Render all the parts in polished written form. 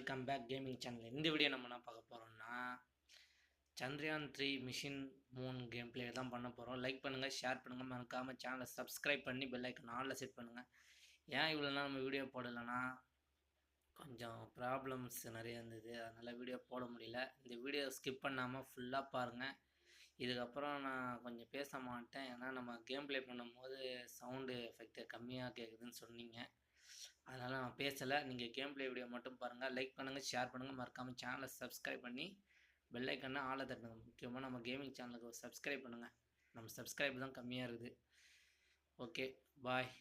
Welcome back gaming channel. இந்த video நம்ம என்ன பார்க்க போகிறோம்னா Chandrayaan 3 mission moon game play தான் பண்ண போகிறோம். லைக் பண்ணுங்கள், ஷேர் பண்ணுங்கள், மறக்காமல் சேனலை சப்ஸ்கிரைப் பண்ணி பெல் ஐக்கன் ஆலில் செட் பண்ணுங்கள். ஏன் இவ்வளோ நாள் நம்ம வீடியோ போடலைன்னா கொஞ்சம் ப்ராப்ளம்ஸ் நிறைய இருந்தது, அதனால் வீடியோ போட முடியல. இந்த வீடியோ ஸ்கிப் பண்ணாமல் ஃபுல்லாக பாருங்கள். இதுக்கப்புறம் நான் கொஞ்சம் பேச மாட்டேன், ஏன்னா நம்ம கேம் பிளே பண்ணும்போது சவுண்டு எஃபெக்ட் கம்மியாக கேட்குதுன்னு சொன்னீங்க. அதனால் நான் பேசலை. நீங்கள் கேம் பிளே வீடியோ மட்டும் பாருங்கள். லைக் பண்ணுங்கள், ஷேர் பண்ணுங்கள், மறக்காமல் சேனலை சப்ஸ்கிரைப் பண்ணி பெல் ஐக்கனை ஆளை தட்டுங்க. முக்கியமாக நம்ம கேமிங் சேனலுக்கு சப்ஸ்கிரைப் பண்ணுங்கள். நம்ம சப்ஸ்கிரைப் தான் கம்மியாக இருக்குது. ஓகே, பாய்.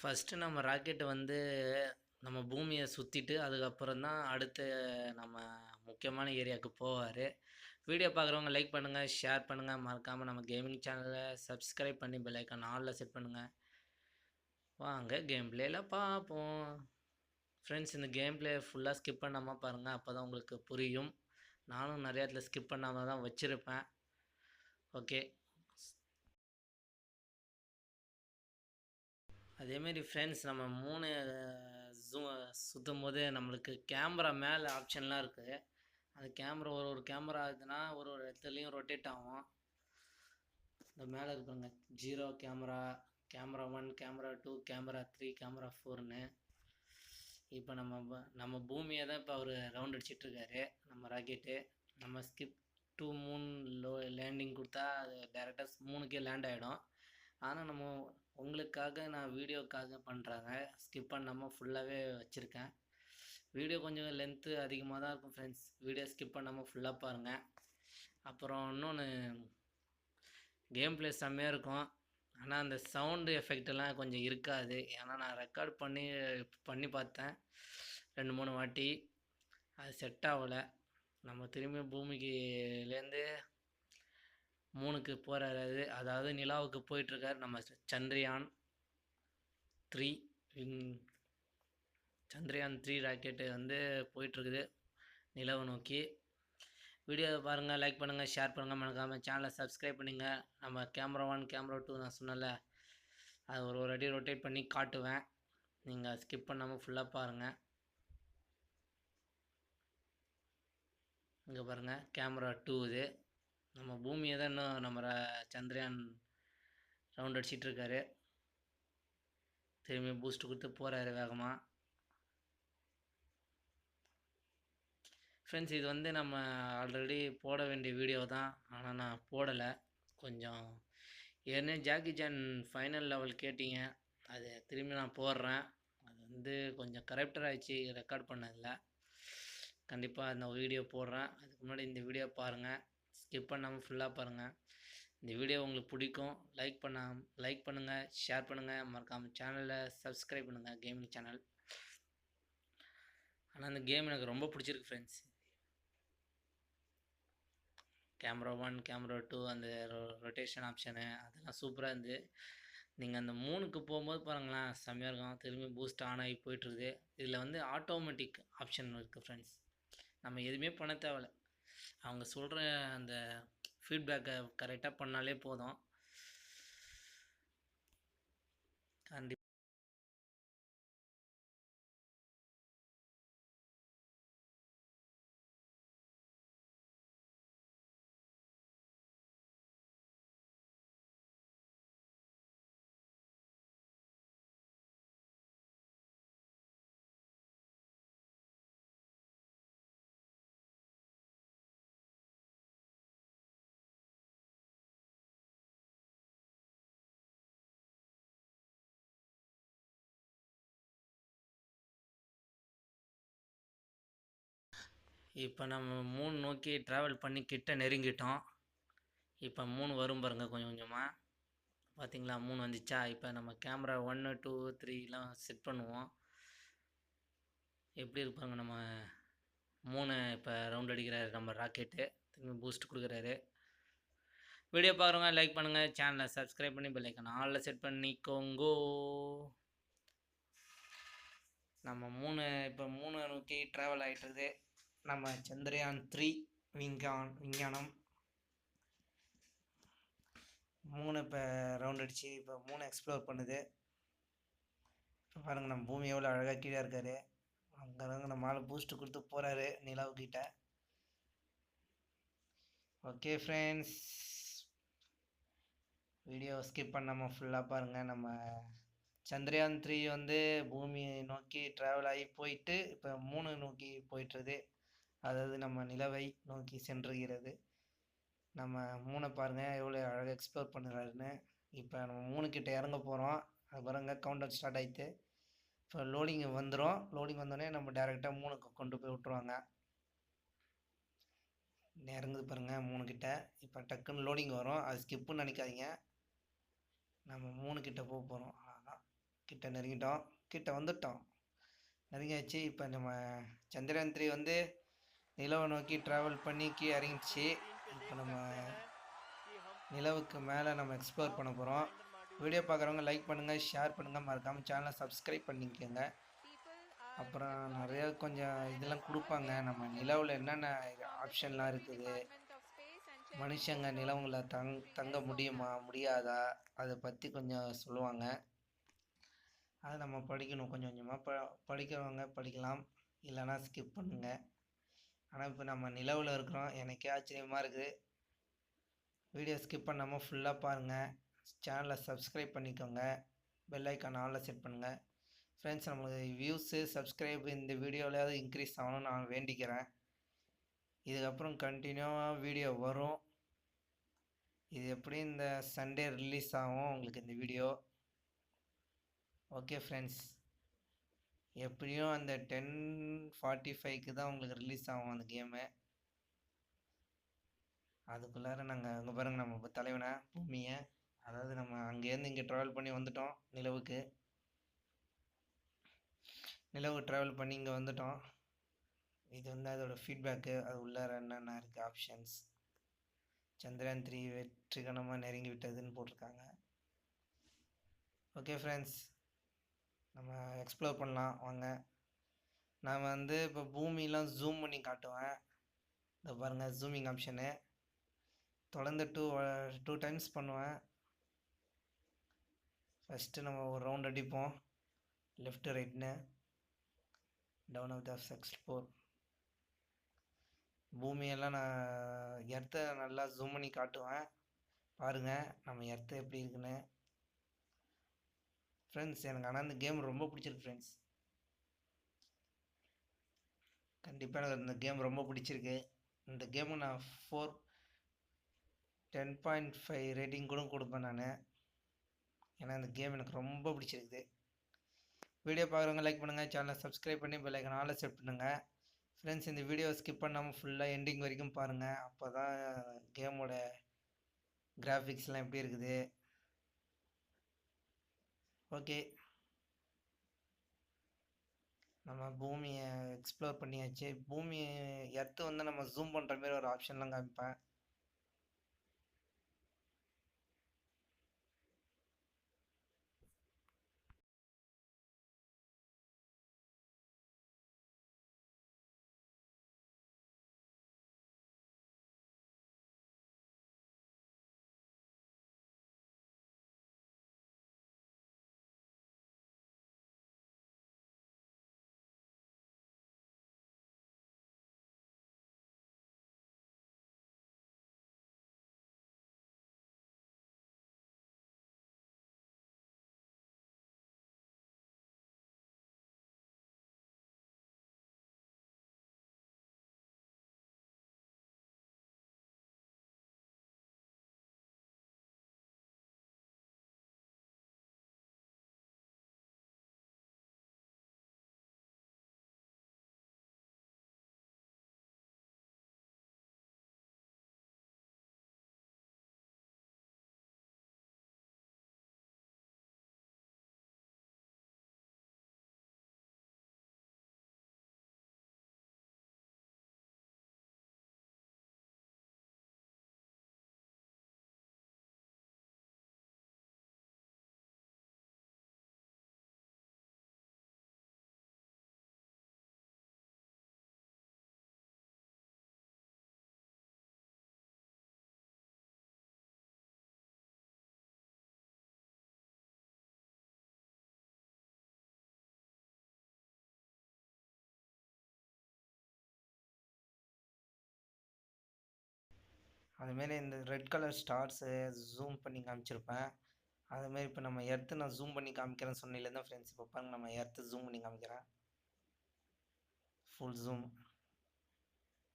ஃபஸ்ட்டு நம்ம ராக்கெட்டு வந்து நம்ம பூமியை சுற்றிட்டு அதுக்கப்புறம் தான் அடுத்து நம்ம முக்கியமான ஏரியாவுக்கு போவார். வீடியோ பார்க்குறவங்க லைக் பண்ணுங்கள், ஷேர் பண்ணுங்கள், மறக்காமல் நம்ம கேமிங் சேனலை சப்ஸ்கிரைப் பண்ணி பெல் ஐக்கான் ஆலில் செட் பண்ணுங்கள். வாங்க கேம் பிளேயில் பார்ப்போம். ஃப்ரெண்ட்ஸ், இந்த கேம் பிளே ஃபுல்லாக ஸ்கிப் பண்ணாமல் பாருங்கள், அப்போ தான் உங்களுக்கு புரியும். நானும் நிறைய இடத்துல ஸ்கிப் பண்ணாமல் தான் வச்சுருப்பேன். ஓகே, அதேமாரி ஃப்ரெண்ட்ஸ், நம்ம மூணு சுற்றும் போது நம்மளுக்கு கேமரா மேலே ஆப்ஷன்லாம் இருக்குது. அந்த கேமரா ஒரு கேமரா ஆகுதுன்னா ஒரு இடத்துலையும் ரொட்டேட் ஆகும். இந்த மேலே இருப்பாங்க 0 camera, camera 1, camera 2, camera 3, camera 4ன்னு. இப்போ நம்ம பூமியை தான் இப்போ அவர் ரவுண்ட் அடிச்சிட்ருக்காரு நம்ம ராக்கெட்டு. நம்ம ஸ்கிப் டு மூன் லேண்டிங் கொடுத்தா அது டேரெக்டாக மூணுக்கே லேண்ட் ஆகிடும். ஆனால் நம்ம உங்களுக்காக நான் வீடியோக்காக பண்ணுறாங்க, ஸ்கிப் பண்ணாமல் ஃபுல்லாகவே வச்சுருக்கேன். வீடியோ கொஞ்சம் லென்த்து அதிகமாக தான் இருக்கும் ஃப்ரெண்ட்ஸ். வீடியோ ஸ்கிப் பண்ணாமல் ஃபுல்லாக பாருங்கள். அப்புறம் இன்னொன்று, கேம் பிளே செம்மையாக இருக்கும், ஆனால் அந்த சவுண்டு எஃபெக்டெல்லாம் கொஞ்சம் இருக்காது. ஏன்னா நான் ரெக்கார்ட் பண்ணி பார்த்தேன் 2-3 வாட்டி, அது செட் ஆகலை. நம்ம திரும்பி பூமிக்குலேருந்து மூணுக்கு போகிறாரு, அதாவது நிலாவுக்கு போயிட்டுருக்கார் நம்ம சந்திரயான் 3. சந்திரயான் 3 ராக்கெட்டு வந்து போயிட்டுருக்குது நிலவை நோக்கி. வீடியோ பாருங்கள், லைக் பண்ணுங்கள், ஷேர் பண்ணுங்கள், மறக்காமல் சேனலை சப்ஸ்கிரைப் பண்ணுங்க. நம்ம கேமரா 1, கேமரா 2 நான் சொன்னல, அது ஒரு அடி ரொட்டேட் பண்ணி காட்டுவேன். நீங்கள் ஸ்கிப் பண்ணாமல் ஃபுல்லாக பாருங்கள். இங்கே பாருங்கள், கேமரா 2 இது. நம்ம பூமியை தான் இன்னும் நம்ம சந்திரயான் ரவுண்ட் அடிச்சிட்ருக்காரு. திரும்பி பூஸ்ட் கொடுத்து போகிறாரு வேகமாக. ஃப்ரெண்ட்ஸ், இது வந்து நம்ம ஆல்ரெடி போட வேண்டிய வீடியோ தான், ஆனால் நான் போடலை. கொஞ்சம் ஏற்கனவே ஜாக்கி சான் ஃபைனல் லெவல் கேட்டிங்க, அது திரும்பி நான் போடுறேன். அது வந்து கொஞ்சம் கரெக்டர் ஆகிடுச்சு ரெக்கார்ட் பண்ணதில். கண்டிப்பாக அந்த வீடியோ போடுறேன். அதுக்கு முன்னாடி இந்த வீடியோ பாருங்கள், ஸ்கிப் பண்ணாமல் ஃபுல்லாக பாருங்கள். இந்த வீடியோ உங்களுக்கு பிடிக்கும். லைக் பண்ணுங்கள், ஷேர் பண்ணுங்கள், மறக்காமல் சேனலை சப்ஸ்கிரைப் பண்ணுங்கள், கேமிங் சேனல். ஆனால் அந்த கேம் எனக்கு ரொம்ப பிடிச்சிருக்கு ஃப்ரெண்ட்ஸ். கேமரா 1, கேமரா 2, அந்த ரொட்டேஷன் ஆப்ஷனு அதெல்லாம் சூப்பராக இருந்து. நீங்கள் அந்த மூணுக்கு போகும்போது பாருங்களேன், செம்மையாக இருக்கும். திரும்பி பூஸ்ட் ஆன் ஆகி போயிட்டுருக்குது. இதில் வந்து ஆட்டோமேட்டிக் ஆப்ஷன் இருக்குது ஃப்ரெண்ட்ஸ். நம்ம எதுவுமே பண்ண தேவையில்ல, அவங்க சொல்கிற அந்த ஃபீட்பேக்கை கரெக்டாக பண்ணாலே போதும். கண்டிப்பாக இப்போ நம்ம 3 நோக்கி ட்ராவல் பண்ணி கிட்ட நெருங்கிட்டோம். இப்போ 3 வரும் பாருங்கள் கொஞ்சம் கொஞ்சமாக. பார்த்தீங்களா, 3 வந்துச்சா? இப்போ நம்ம கேமரா 1, 2, 3லாம் செட் பண்ணுவோம். எப்படி இருப்பாங்க நம்ம 3 இப்போ ரவுண்ட் அடிக்கிறாரு நம்ம ராக்கெட்டு. திரும்பி பூஸ்ட் கொடுக்குறாரு. வீடியோ பார்க்குறவங்க லைக் பண்ணுங்கள், சேனலை சப்ஸ்கிரைப் பண்ணி பெல் ஐக்கான் ஆலில் செட் பண்ணிக்கோங்கோ. நம்ம 3 இப்போ 3 நோக்கி ட்ராவல் ஆகிட்டுருக்குது. நம்ம சந்திரயான் 3 விஞ்ஞானம் 3 இப்போ ரவுண்ட் அடிச்சு இப்போ 3 எக்ஸ்ப்ளோர் பண்ணுது. இப்போ பாருங்கள் நம்ம பூமி எவ்வளோ அழகாக கீழே இருக்காரு. அங்கே நம்ம ஆள் பூஸ்ட் கொடுத்து போகிறாரு நிலாவுக்கிட்ட. ஓகே ஃப்ரெண்ட்ஸ், வீடியோ ஸ்கிப் பண்ணாமல் ஃபுல்லாக பாருங்கள். நம்ம சந்திரயான் 3 வந்து பூமியை நோக்கி ட்ராவல் ஆகி போயிட்டு இப்போ 3 நோக்கி போயிட்டுருது. அதாவது நம்ம நிலவை நோக்கி சென்றுகிறது. நம்ம 3 பாருங்கள் எவ்வளோ அழகாக எக்ஸ்ப்ளோர் பண்ணுறாருன்னு. இப்போ நம்ம 3 கிட்ட இறங்க போகிறோம். அது பாருங்க கவுண்ட் டவுன் ஸ்டார்ட் ஆகிட்டு இப்போ லோடிங் வந்துடும். லோடிங் வந்தோடனே நம்ம டேரெக்டாக 3க்கு கொண்டு போய் விட்ருவாங்க. இறங்குது பாருங்கள் 3 கிட்ட. இப்போ டக்குன்னு லோடிங் வரும், அது ஸ்கிப்புன்னு நினைக்காதீங்க. நம்ம 3 கிட்ட போக போகிறோம். அதான் கிட்ட நெருங்கிட்டோம், கிட்ட வந்துட்டோம், நெருங்கியாச்சு. இப்போ நம்ம சந்திரயான் 3 வந்து நிலவை நோக்கி ட்ராவல் பண்ணி கீழே இறங்கிடுச்சு. இப்போ நம்ம நிலவுக்கு மேலே நம்ம எக்ஸ்ப்ளோர் பண்ண போகிறோம். வீடியோ பார்க்குறவங்க லைக் பண்ணுங்கள், ஷேர் பண்ணுங்கள், மறக்காமல் சேனலை சப்ஸ்கிரைப் பண்ணிக்கோங்க. அப்புறம் நிறையா கொஞ்சம் இதெல்லாம் கொடுப்பாங்க. நம்ம நிலவில் என்னென்ன ஆப்ஷன்லாம் இருக்குது, மனுஷங்க நிலவுங்களை தங்க முடியுமா முடியாதா, அதை பற்றி கொஞ்சம் சொல்லுவாங்க. அதை நம்ம படிக்கணும். கொஞ்சம் கொஞ்சமாக படிக்கிறவங்க படிக்கலாம், இல்லைனா ஸ்கிப் பண்ணுங்க. ஆனால் இப்போ நம்ம நிலவில் இருக்கிறோம். எனக்கே ஆச்சரியமாக இருக்குது. வீடியோ ஸ்கிப் பண்ணாமல் ஃபுல்லாக பாருங்கள். சேனலை சப்ஸ்கிரைப் பண்ணிக்கோங்க, பெல் ஐக்கான் ஆலில் செட் பண்ணுங்கள். ஃப்ரெண்ட்ஸ், நம்மளுக்கு வியூஸு சப்ஸ்கிரைப் இந்த வீடியோவிலையாவது இன்க்ரீஸ் ஆகணும்னு நான் வேண்டிக்கிறேன். இதுக்கப்புறம் கண்டினியூவாக வீடியோ வரும். இது எப்படி இந்த சண்டே ரிலீஸ் ஆகும் உங்களுக்கு இந்த வீடியோ. ஓகே ஃப்ரெண்ட்ஸ், எப்படியும் அந்த 10:45க்கு தான் உங்களுக்கு ரிலீஸ் ஆகும் அந்த கேமு. அதுக்குள்ளார நாங்கள் அங்கே பாருங்கள் நம்ம தலைவனை பூமியை, அதாவது நம்ம அங்கேருந்து இங்கே ட்ராவல் பண்ணி வந்துட்டோம் நிலவுக்கு. நிலவு ட்ராவல் பண்ணி இங்கே வந்துட்டோம். இது வந்து அதோட ஃபீட்பேக்கு. அது உள்ளார என்னென்ன இருக்குது ஆப்ஷன்ஸ். சந்திரயான் 3 வெற்றிகரமாக நெருங்கி விட்டதுன்னு போட்டிருக்காங்க. ஓகே ஃப்ரெண்ட்ஸ், நம்ம எக்ஸ்ப்ளோர் பண்ணலாம் வாங்க. நான் வந்து இப்போ பூமியெலாம் ஜூம் பண்ணி காட்டுவேன். இதை பாருங்கள் ஜூமிங் ஆப்ஷனு. தொடர்ந்து டூ டைம்ஸ் பண்ணுவேன். ஃபஸ்ட்டு நம்ம ஒரு ரவுண்ட் அடிப்போம், லெஃப்ட்டு ரைட்னு. Down of the explore. பூமியெல்லாம் நான் எர்த்தை நல்லா ஜூம் பண்ணி காட்டுவேன். பாருங்கள் நம்ம எர்த்து எப்படி இருக்குன்னு. ஃப்ரெண்ட்ஸ், எனக்கு ஆனால் இந்த கேம் ரொம்ப பிடிச்சிருக்கு ஃப்ரெண்ட்ஸ். கண்டிப்பாக எனக்கு இந்த கேம் ரொம்ப பிடிச்சிருக்கு. இந்த கேமு நான் 10.5 ரேட்டிங் கூட கொடுப்பேன் நான். ஏன்னா இந்த கேம் எனக்கு ரொம்ப பிடிச்சிருக்குது. வீடியோ பார்க்குறவங்க லைக் பண்ணுங்கள், சேனலை சப்ஸ்கிரைப் பண்ணி பெல் ஐக்கான் ஆலில் செட் பண்ணுங்கள். ஃப்ரெண்ட்ஸ், இந்த வீடியோ ஸ்கிப் பண்ணாமல் ஃபுல்லாக எண்டிங் வரைக்கும் பாருங்கள். அப்போ தான் கேமோட கிராஃபிக்ஸ்லாம் எப்படி இருக்குது. ஓகே, நம்ம பூமியை எக்ஸ்ப்ளோர் பண்ணியாச்சு. பூமி எர்த்து வந்து நம்ம ஜூம் பண்ணுற மாதிரி ஒரு ஆப்ஷன்லாம் காமிப்பேன். அதுமாரி இந்த ரெட் கலர் ஸ்டார்ஸு ஜூம் பண்ணி காமிச்சிருப்பேன். அதுமாரி இப்போ நம்ம எர்த்து நான் ஜூம் பண்ணி காமிக்கிறேன்னு சொன்னீங்களே தான் ஃப்ரெண்ட்ஸ், இப்போ பாருங்க நம்ம எர்த்து ஜூம் பண்ணி காமிக்கிறேன். ஃபுல் ஜூம்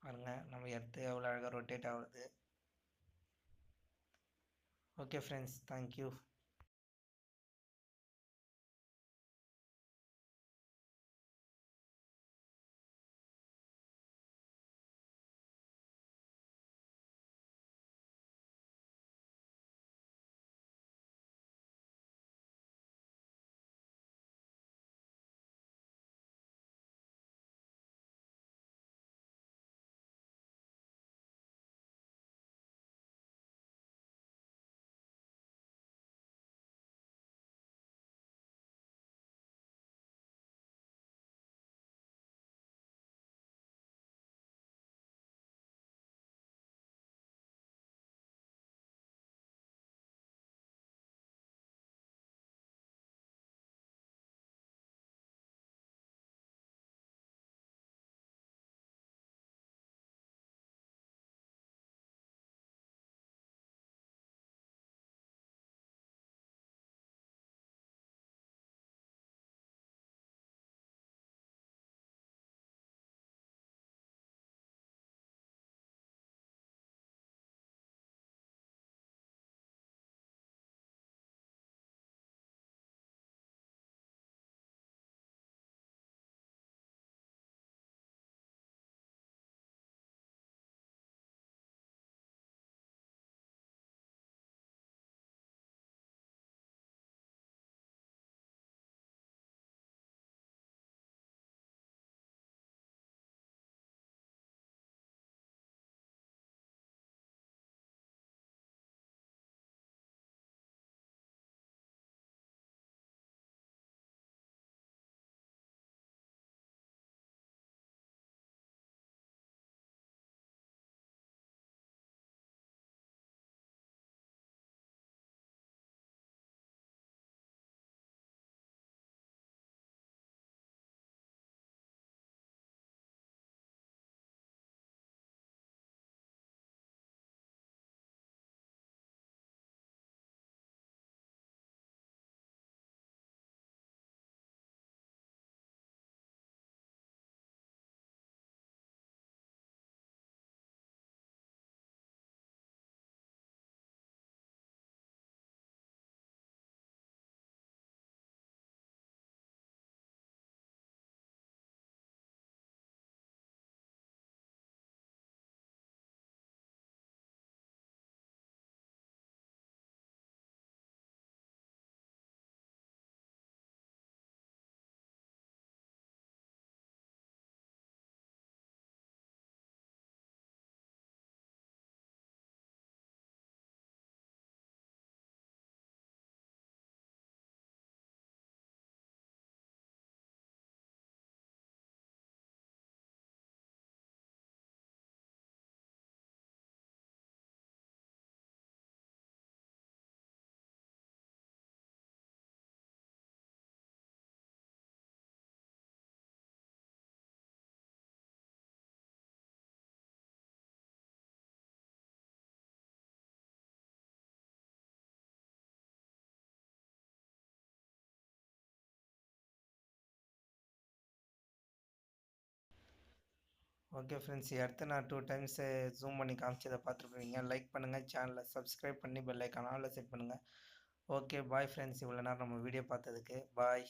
பாருங்க, நம்ம எர்த்து எவ்வளோ அழகாக ரொட்டேட் ஆகுது. Okay friends, thank you. Okay friends, அடுத்து நான் 2 டைம்ஸ் ஜூம் பண்ணி காமிச்சதை பார்த்துருப்பீங்க. லைக் பண்ணுங்கள், சேனலை சப்ஸ்கிரைப் பண்ணி பெல் ஐக்கான் ஆல்ல செட் பண்ணுங்கள். ஓகே பாய் ஃப்ரெண்ட்ஸ், இவ்வளோ நேரம் நம்ம வீடியோ பார்த்ததுக்கு பாய்.